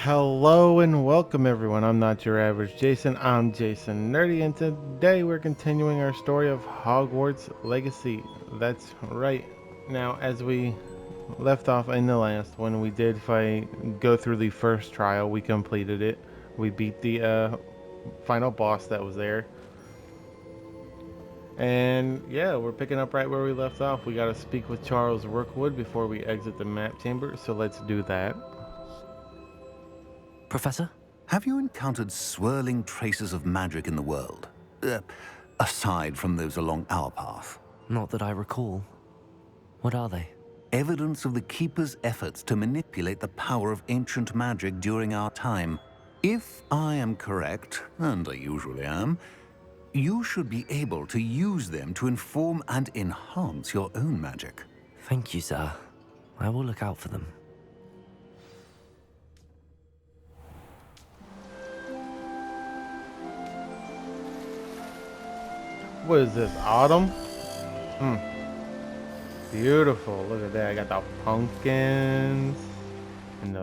Hello and welcome everyone. I'm not your average Jason. I'm Jasonnerdi, and today we're continuing our story of Hogwarts Legacy. That's right. Now, as we left off in the last one, we did go through the first trial. We completed it. We beat the final boss that was there. And yeah, we're picking up right where we left off. We got to speak with Charles Rookwood before we exit the map chamber, so let's do that. Professor? Have you encountered swirling traces of magic in the world? Aside from those along our path. Not that I recall. What are they? Evidence of the Keeper's efforts to manipulate the power of ancient magic during our time. If I am correct, and I usually am, you should be able to use them to inform and enhance your own magic. Thank you, sir. I will look out for them. What is this, autumn? Beautiful. Look at that. I got the pumpkins and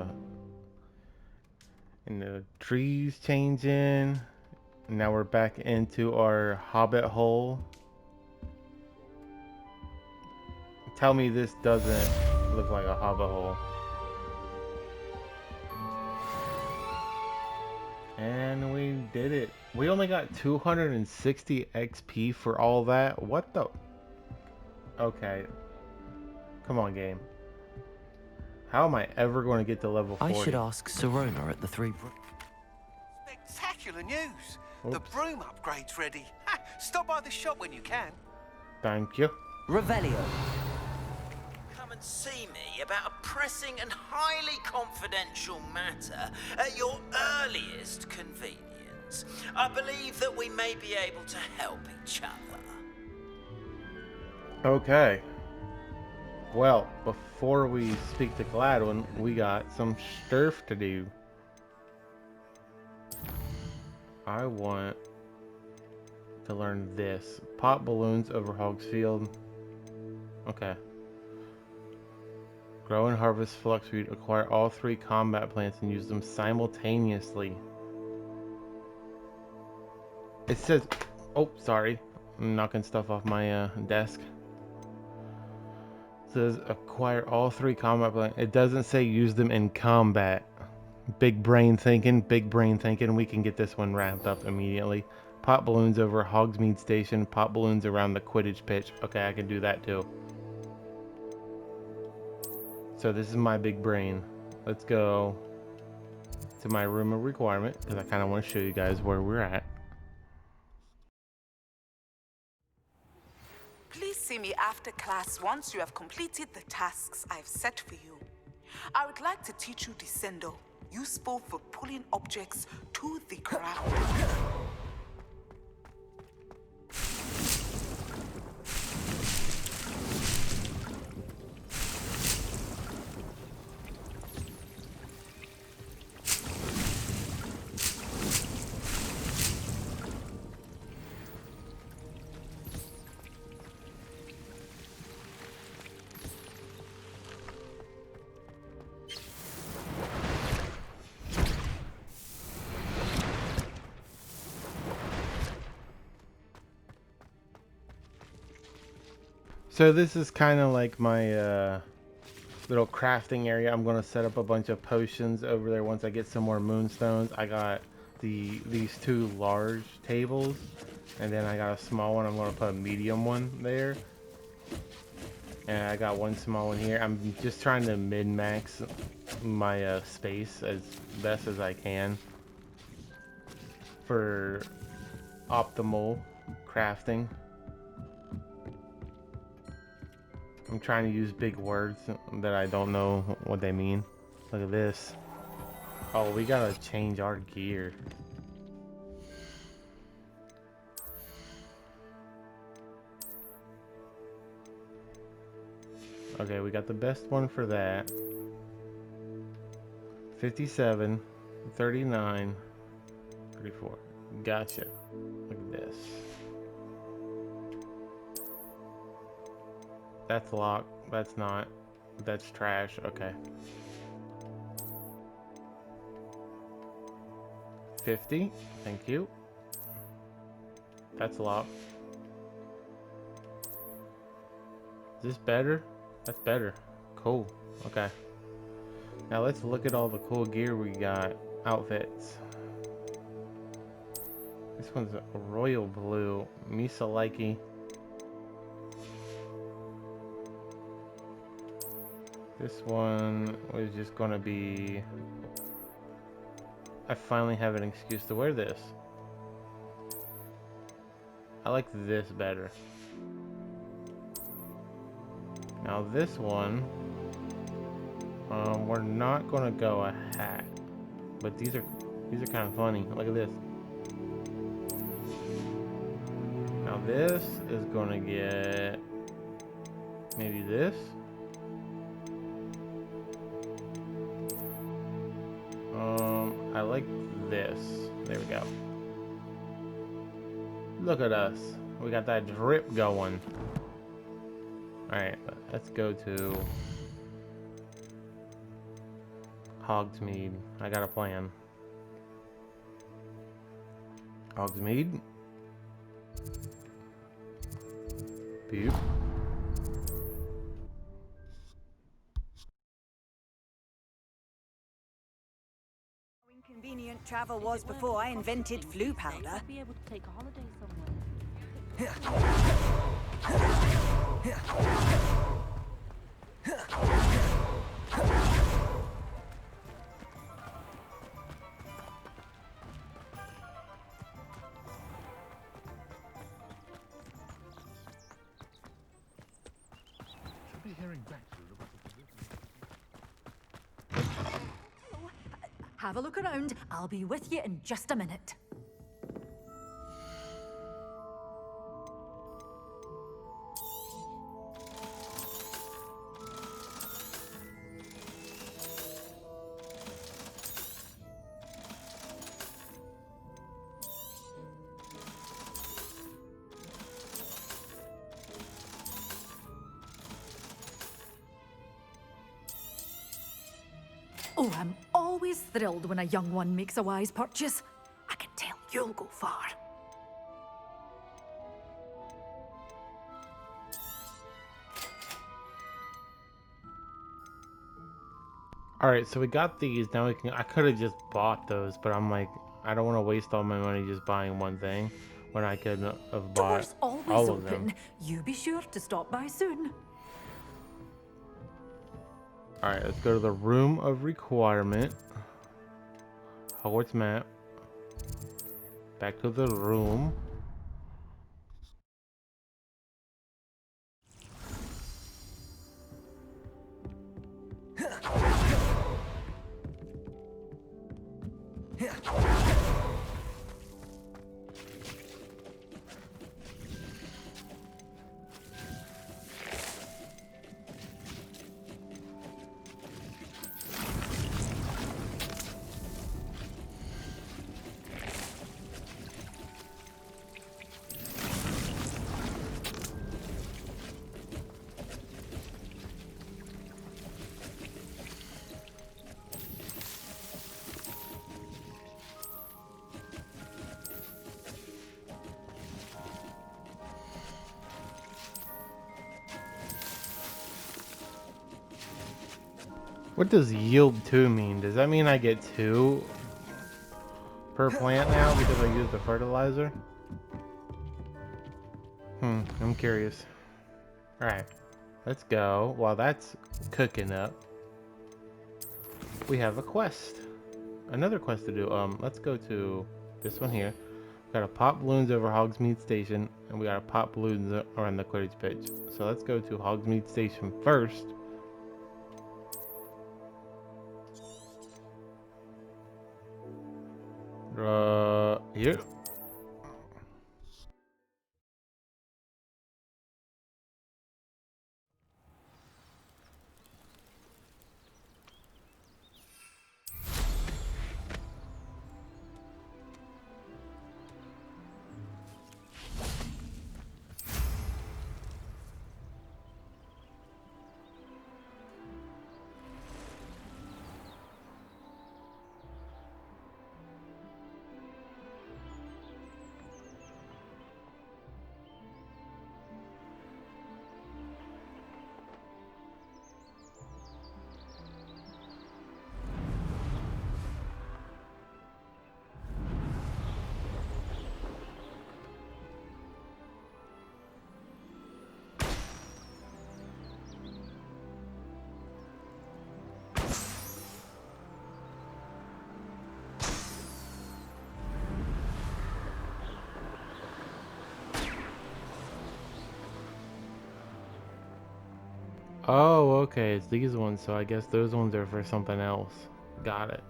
the trees changing. Now we're back into our hobbit hole. Tell me this doesn't look like a hobbit hole. And we did it. We only got 260 XP for all that. What the? Okay. Come on, game. How am I ever going to get to level 40? I should ask Sirona at the Spectacular news! Oops. The broom upgrade's ready. Ha! Stop by the shop when you can. Thank you. Revelio. Come and see me about a pressing and highly confidential matter at your earliest convenience. I believe that we may be able to help each other. Okay. Well, before we speak to Gladwin, we got some stuff to do. I want to learn this. Pop balloons over Hogsfield. Okay. Grow and harvest fluxweed. Acquire all 3 combat plants and use them simultaneously. It says... Oh, sorry. I'm knocking stuff off my desk. It says acquire all 3 combat plants. It doesn't say use them in combat. Big brain thinking, big brain thinking. We can get this one wrapped up immediately. Pop balloons over Hogsmeade Station. Pop balloons around the Quidditch pitch. Okay, I can do that too. So this is my big brain. Let's go to my room of requirement because I kind of want to show you guys where we're at. Please see me after class once you have completed the tasks I've set for you. I would like to teach you Descendo, useful for pulling objects to the ground. So this is kind of like my little crafting area. I'm going to set up a bunch of potions over there once I get some more moonstones. I got these 2 large tables, and then I got a small one. I'm going to put a medium one there. And I got one small one here. I'm just trying to min-max my space as best as I can for optimal crafting. I'm trying to use big words that I don't know what they mean. Look at this. Oh, we gotta change our gear. Okay, we got the best one for that. 57, 39, 34. Gotcha. Look at this. That's locked. That's not. That's trash. Okay. 50. Thank you. That's a lot. Is this better? That's better. Cool. Okay. Now let's look at all the cool gear we got. Outfits. This one's a royal blue. Misa likey. This one was just gonna be... I finally have an excuse to wear this. I like this better. Now this one, we're not gonna go a hat, but these are kind of funny. Look at this. Now this is gonna get maybe this. I like this. There we go. Look at us. We got that drip going. Alright, let's go to Hogsmeade. I got a plan. Hogsmeade. Beep. Inconvenient travel was before I invented flu powder. I'd be able to take a holiday somewhere. Have a look around. I'll be with you in just a minute. Oh, I'm always thrilled when a young one makes a wise purchase. I can tell you'll go far. Alright, so we got these. Now we can... I could have just bought those, but I'm like, I don't want to waste all my money just buying one thing when I could have bought Doors always all of them. open. You be sure to stop by soon. Alright, let's go to the room of requirement. Hogwarts map. Back to the room. What does yield 2 mean? Does that mean I get 2 per plant now because I used the fertilizer? I'm curious. Alright, let's go. While that's cooking up, we have a quest. Another quest to do. Let's go to this one here. We gotta pop balloons over Hogsmeade Station, and we gotta pop balloons around the Quidditch pitch. So let's go to Hogsmeade Station first. Here. Oh, okay, it's these ones, so I guess those ones are for something else. Got it.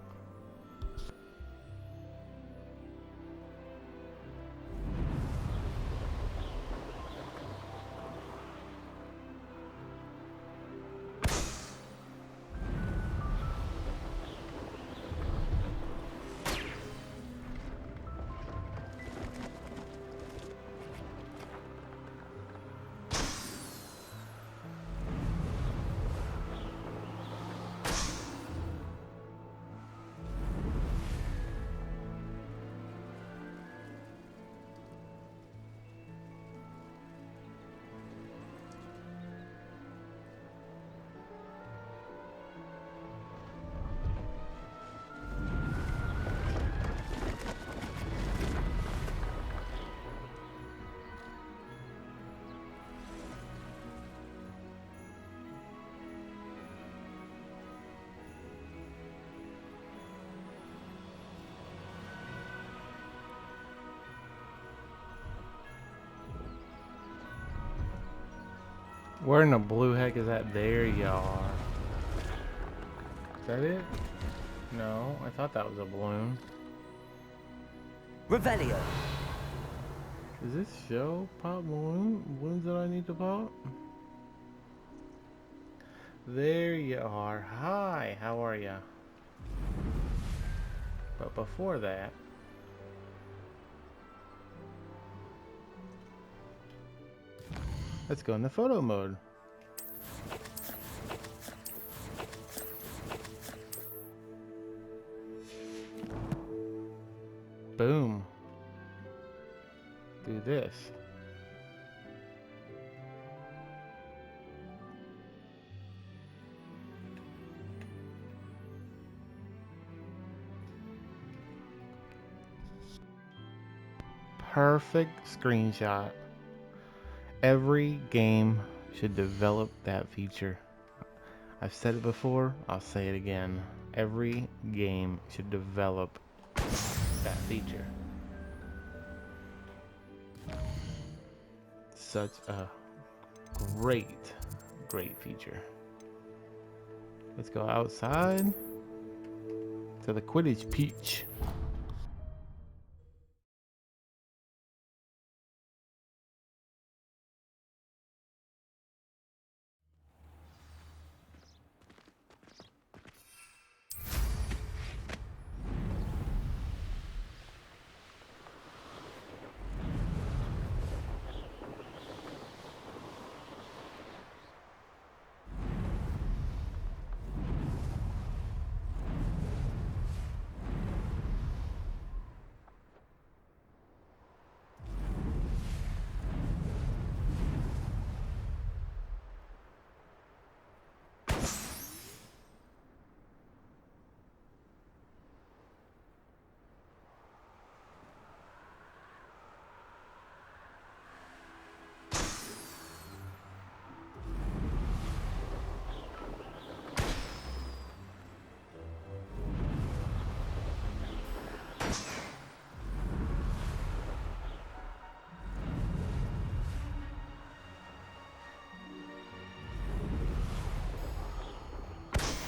Where in the blue heck is that? There you are. Is that it? No, I thought that was a balloon. Revelio. Does this show pop balloons that I need to pop? There you are. Hi, how are ya? But before that, let's go into photo mode. Boom. Do this. Perfect screenshot. Every game should develop that feature. I've said it before, I'll say it again. Every game should develop that feature. Such a great feature. Let's go outside to the Quidditch pitch.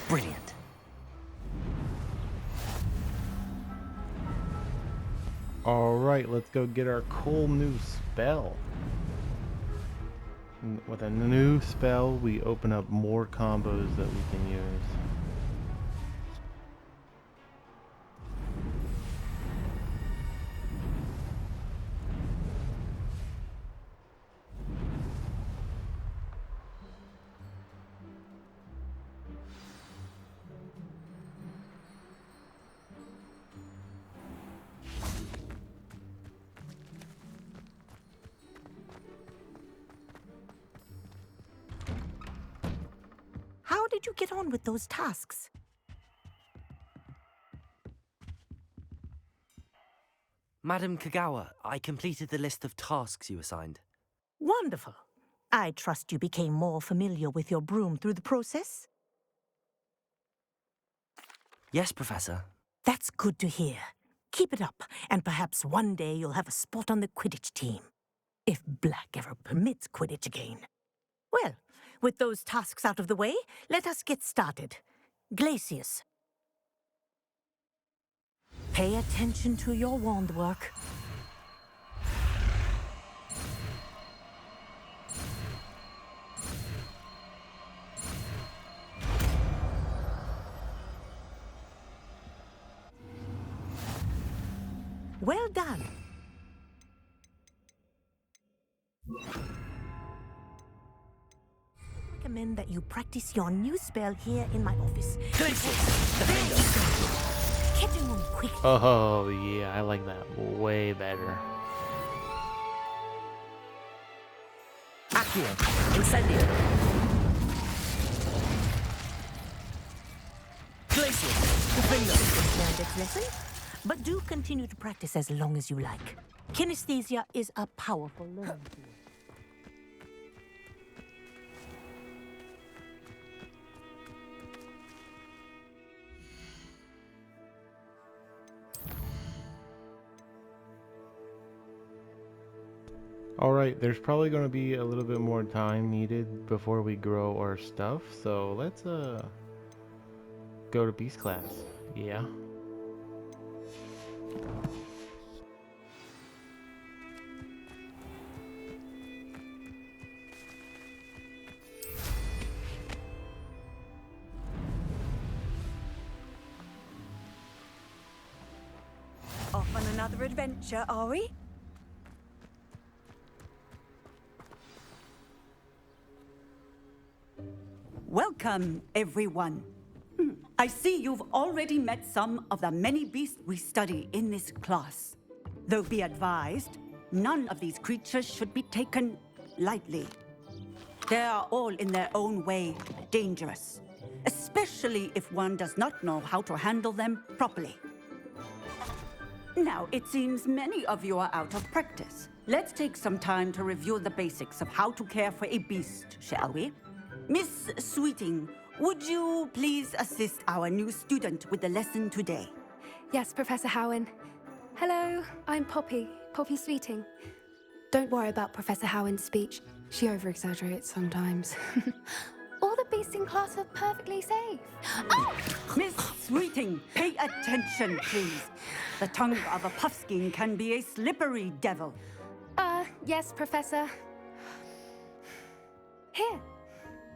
Brilliant. Alright, let's go get our cool new spell. With a new spell, we open up more combos that we can use. How did you get on with those tasks? Madam Kagawa, I completed the list of tasks you assigned. Wonderful. I trust you became more familiar with your broom through the process? Yes, Professor. That's good to hear. Keep it up, and perhaps one day you'll have a spot on the Quidditch team. If Black ever permits Quidditch again. Well, With those tasks out of the way, let us get started. Glacius. Pay attention to your wand work. Well done. I recommend that you practice your new spell here in my office. Getting on quickly. Oh, yeah, I like that way better. Accio, Incendio. Glacius, Defendo. Learned its lesson, but do continue to practice as long as you like. Kinesthesia is a powerful learning tool. Alright, there's probably going to be a little bit more time needed before we grow our stuff, so let's go to Beast class. Yeah. Off on another adventure, are we? Welcome, everyone. I see you've already met some of the many beasts we study in this class. Though be advised, none of these creatures should be taken lightly. They are all in their own way dangerous, especially if one does not know how to handle them properly. Now, it seems many of you are out of practice. Let's take some time to review the basics of how to care for a beast, shall we? Miss Sweeting, would you please assist our new student with the lesson today? Yes, Professor Howen. Hello, I'm Poppy Sweeting. Don't worry about Professor Howen's speech. She over-exaggerates sometimes. All the beasts in class are perfectly safe. Oh! Miss Sweeting, pay attention, please. The tongue of a puffskein can be a slippery devil. Yes, Professor. Here,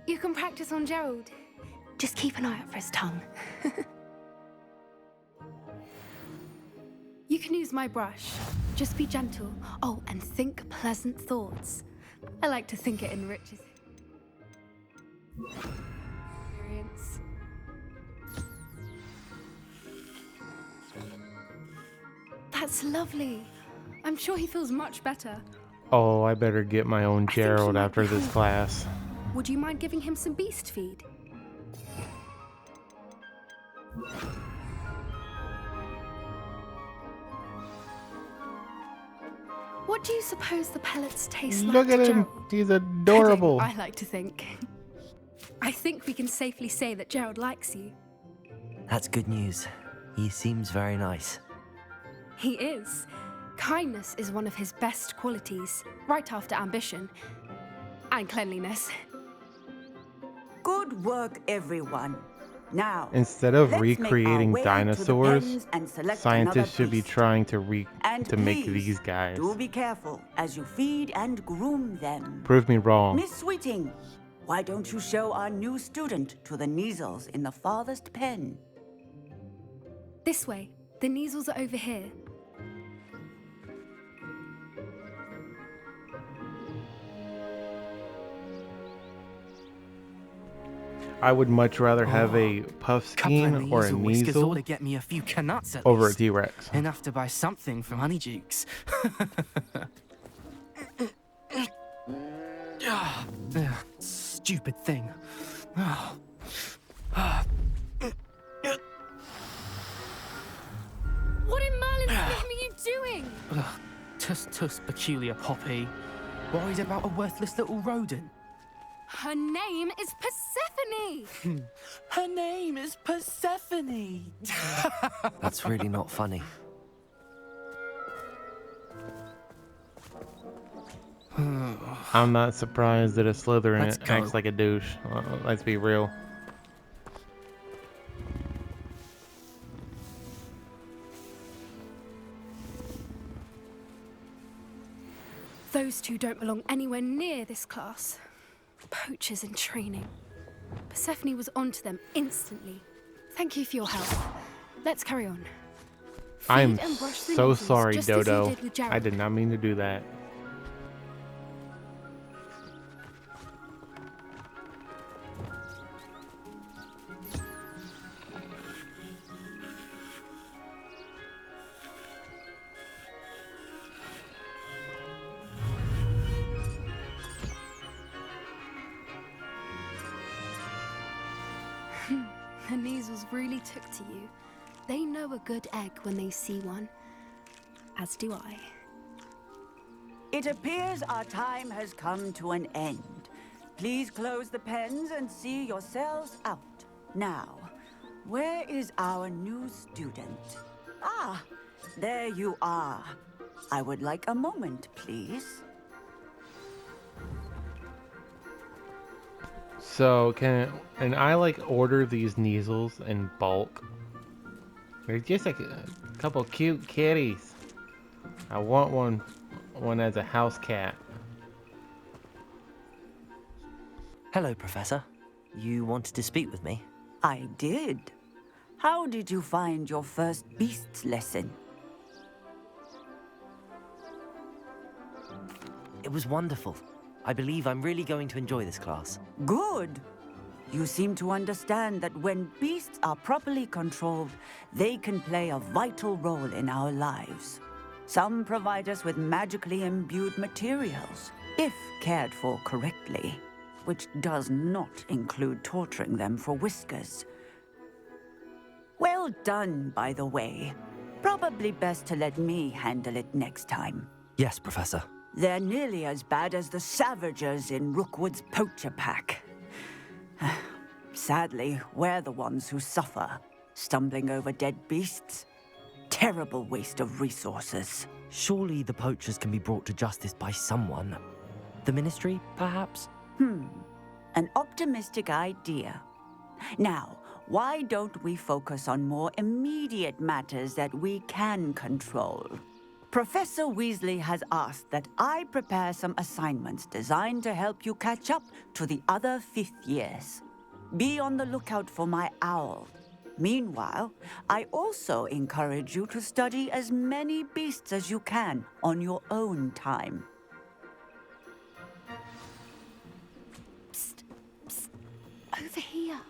you can practice on Gerald. Just keep an eye out for his tongue. You can use my brush. Just be gentle. Oh, and think pleasant thoughts. I like to think it enriches experience. That's lovely. I'm sure he feels much better. Oh, I better get my own I think he Gerald might after be this hungry. class. Would you mind giving him some beast feed? What do you suppose the pellets taste like? Look at to him. Gerald? He's adorable. Pudding, I like to think. I think we can safely say that Gerald likes you. That's good news. He seems very nice. He is. Kindness is one of his best qualities, right after ambition and cleanliness. Good work, everyone. Now, Instead of let's make our recreating way to the dinosaurs, pens and select scientists another should be beast. trying to make please, these guys. do be careful as you feed and groom them. Prove me wrong. Miss Sweeting, why don't you show our new student to the Neasels in the farthest pen? This way. The Neasels are over here. I would much rather have a puffskein or a Weasel Neasel to get me a few canuts at over a least. T-Rex. Enough to buy something from Honeydukes. Stupid thing. What in Merlin's name are you doing? Tuss, peculiar Poppy. Worried about a worthless little rodent. Her name is Persephone! Her name is Persephone. That's really not funny. I'm not surprised that a Slytherin Let's go. acts like a douche. Let's be real. Those two don't belong anywhere near this class. Poachers in training. Persephone was onto them instantly. Thank you for your help. Let's carry on. I'm Feed and brush the so nozzles, sorry, just as you Dodo. did with Jared. I did not mean to do that. The measles really took to you. They know a good egg when they see one. As do I. It appears our time has come to an end. Please close the pens and see yourselves out. Now, where is our new student? Ah, there you are. I would like a moment, please. So can I like order these Neasels in bulk? They're just like a couple cute kitties. I want one as a house cat. Hello, Professor. You wanted to speak with me? I did. How did you find your first beasts lesson? It was wonderful. I believe I'm really going to enjoy this class. Good. You seem to understand that when beasts are properly controlled, they can play a vital role in our lives. Some provide us with magically imbued materials, if cared for correctly, which does not include torturing them for whiskers. Well done, by the way. Probably best to let me handle it next time. Yes, Professor. They're nearly as bad as the Savagers in Rookwood's poacher pack. Sadly, we're the ones who suffer, stumbling over dead beasts. Terrible waste of resources. Surely the poachers can be brought to justice by someone. The Ministry, perhaps? An optimistic idea. Now, why don't we focus on more immediate matters that we can control? Professor Weasley has asked that I prepare some assignments designed to help you catch up to the other 5th years. Be on the lookout for my owl. Meanwhile, I also encourage you to study as many beasts as you can on your own time. Psst, psst. Over here.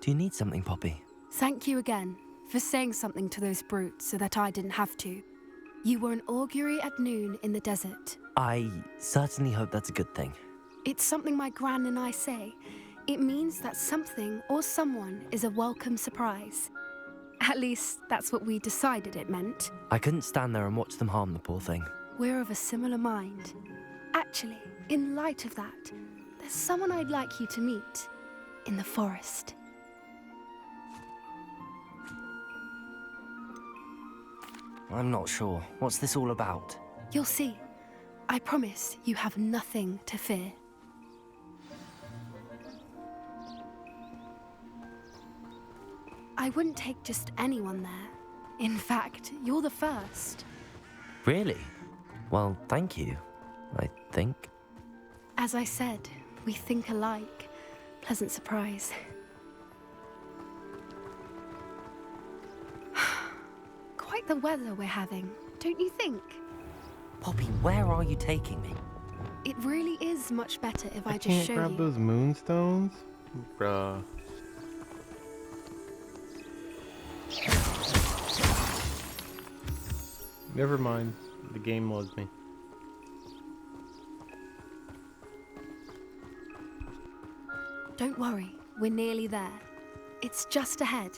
Do you need something, Poppy? Thank you again for saying something to those brutes so that I didn't have to. You were an augury at noon in the desert. I certainly hope that's a good thing. It's something my gran and I say. It means that something or someone is a welcome surprise. At least, that's what we decided it meant. I couldn't stand there and watch them harm the poor thing. We're of a similar mind. Actually, in light of that, there's someone I'd like you to meet in the forest. I'm not sure. What's this all about? You'll see. I promise you have nothing to fear. I wouldn't take just anyone there. In fact, you're the first. Really? Well, thank you, I think. As I said, we think alike. Pleasant surprise. Quite the weather we're having, don't you think? Poppy, where are you taking me? It really is much better if I just Can't show grab you. those moonstones? Bruh. Never mind. The game loves me. Don't worry, we're nearly there. It's just ahead.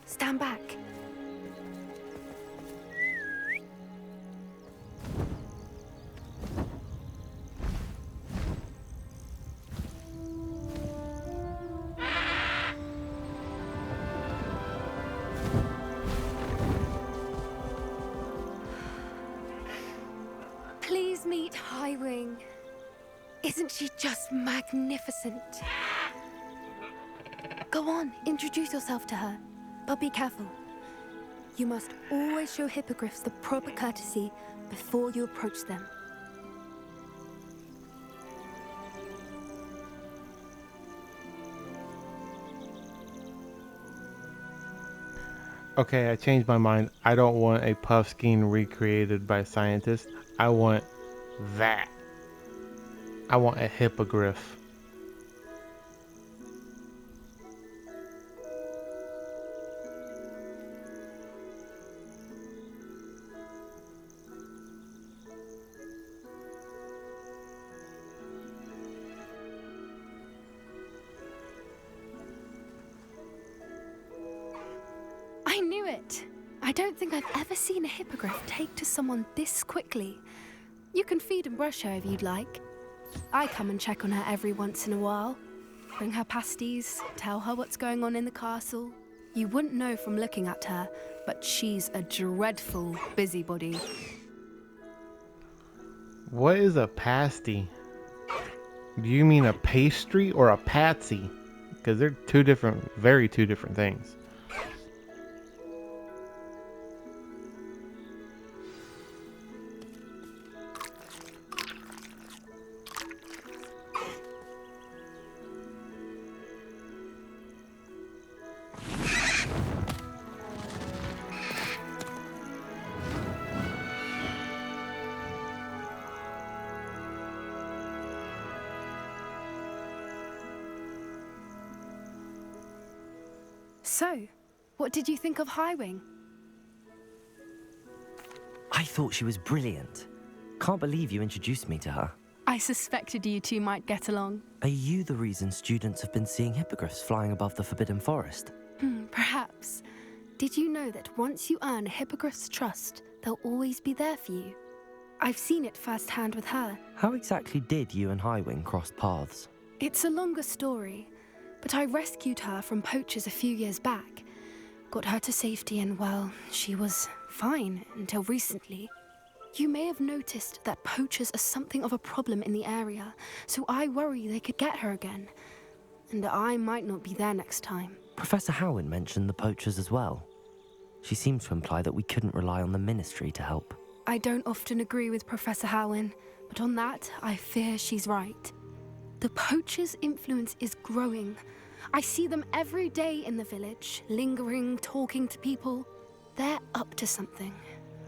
Stand back. Meet Highwing. Isn't she just magnificent? Go on, introduce yourself to her. But be careful. You must always show hippogriffs the proper courtesy before you approach them. Okay, I changed my mind. I don't want a Puffskein recreated by scientists. I want that. I want a hippogriff. I knew it! I don't think I've ever seen a hippogriff take to someone this quickly. You can feed and brush her if you'd like. I come and check on her every once in a while. Bring her pasties, tell her what's going on in the castle. You wouldn't know from looking at her, but she's a dreadful busybody. What is a pasty? Do you mean a pastry or a patsy? Because they're two different things. So, what did you think of Highwing? I thought she was brilliant. Can't believe you introduced me to her. I suspected you two might get along. Are you the reason students have been seeing hippogriffs flying above the Forbidden Forest? Perhaps. Did you know that once you earn a hippogriff's trust, they'll always be there for you? I've seen it firsthand with her. How exactly did you and Highwing cross paths? It's a longer story, but I rescued her from poachers a few years back. Got her to safety and, well, she was fine until recently. You may have noticed that poachers are something of a problem in the area, so I worry they could get her again. And I might not be there next time. Professor Howin mentioned the poachers as well. She seemed to imply that we couldn't rely on the Ministry to help. I don't often agree with Professor Howin, but on that, I fear she's right. The poachers' influence is growing. I see them every day in the village, lingering, talking to people. They're up to something.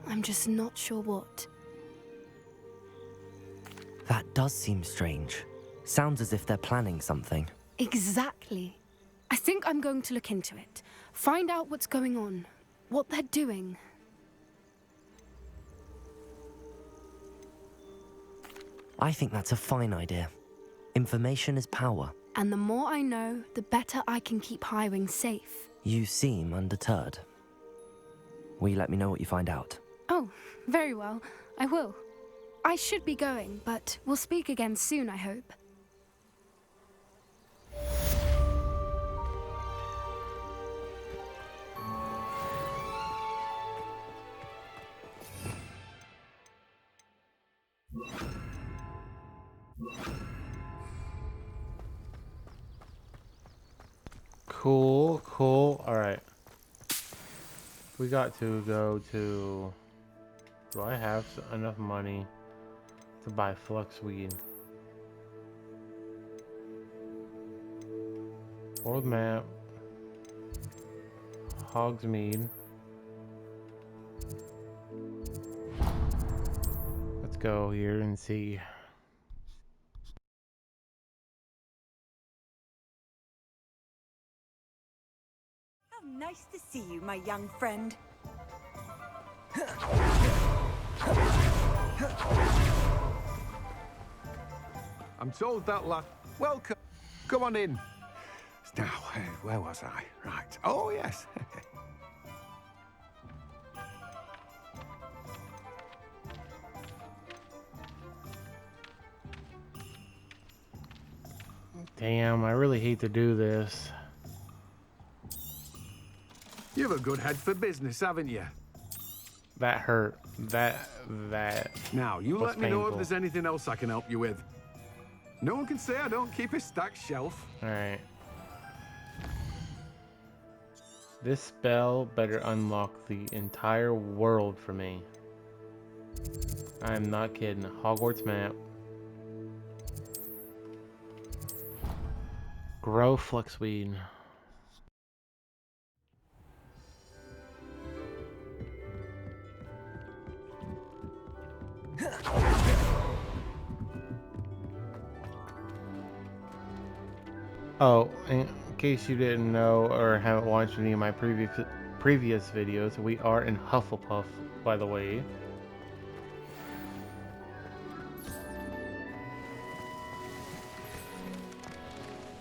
I'm just not sure what. That does seem strange. Sounds as if they're planning something. Exactly. I think I'm going to look into it. Find out what's going on, what they're doing. I think that's a fine idea. Information is power. And the more I know, the better I can keep Highwing safe. You seem undeterred. Will you let me know what you find out? Oh, very well. I will. I should be going, but we'll speak again soon, I hope. Cool, cool. All right. We got to go to... Do I have enough money to buy fluxweed? World map. Hogsmeade. Let's go here and see. Nice to see you, my young friend. I'm told that lad... Welcome. Come on in. Now, where was I? Right. Oh, yes. Damn, I really hate to do this. You've a good head for business, haven't you? That hurt. That Now, you was let me know if painful. there's anything else I can help you with. No one can say I don't keep a stacked shelf. Alright. This spell better unlock the entire world for me. I'm not kidding. Hogwarts map. Grow fluxweed. Oh, in case you didn't know or haven't watched any of my previous videos, we are in Hufflepuff, by the way.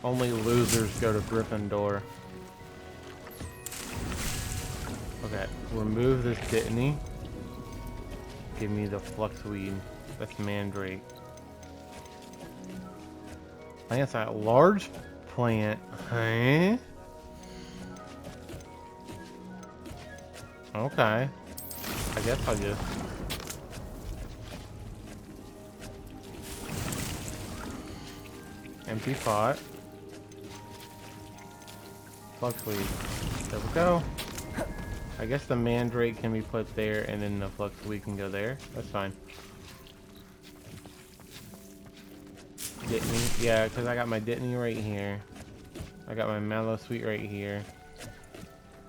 Only losers go to Gryffindor. Okay, remove this Dittany. Give me the fluxweed. That's mandrake. Plants at large plant, huh? Okay. I guess I'll just... Empty pot. Fluxweed. There we go. I guess the mandrake can be put there and then the fluxweed can go there. That's fine. Dittany. Yeah, because I got my Dittany right here. I got my mallow sweet right here.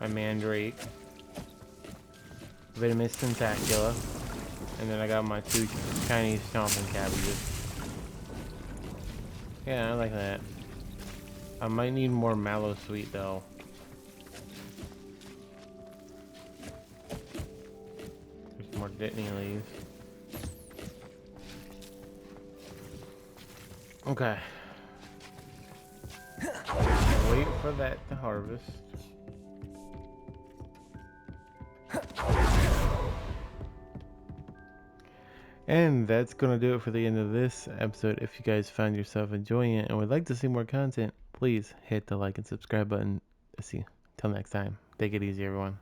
My mandrake. Venomous tentacula. And then I got my 2 Chinese stomping cabbages. Yeah, I like that. I might need more mallow sweet though. There's more Dittany leaves. Okay. Wait for that to harvest. And that's gonna do it for the end of this episode. If you guys found yourself enjoying it and would like to see more content, please hit the like and subscribe button. See you. Till next time. Take it easy, everyone.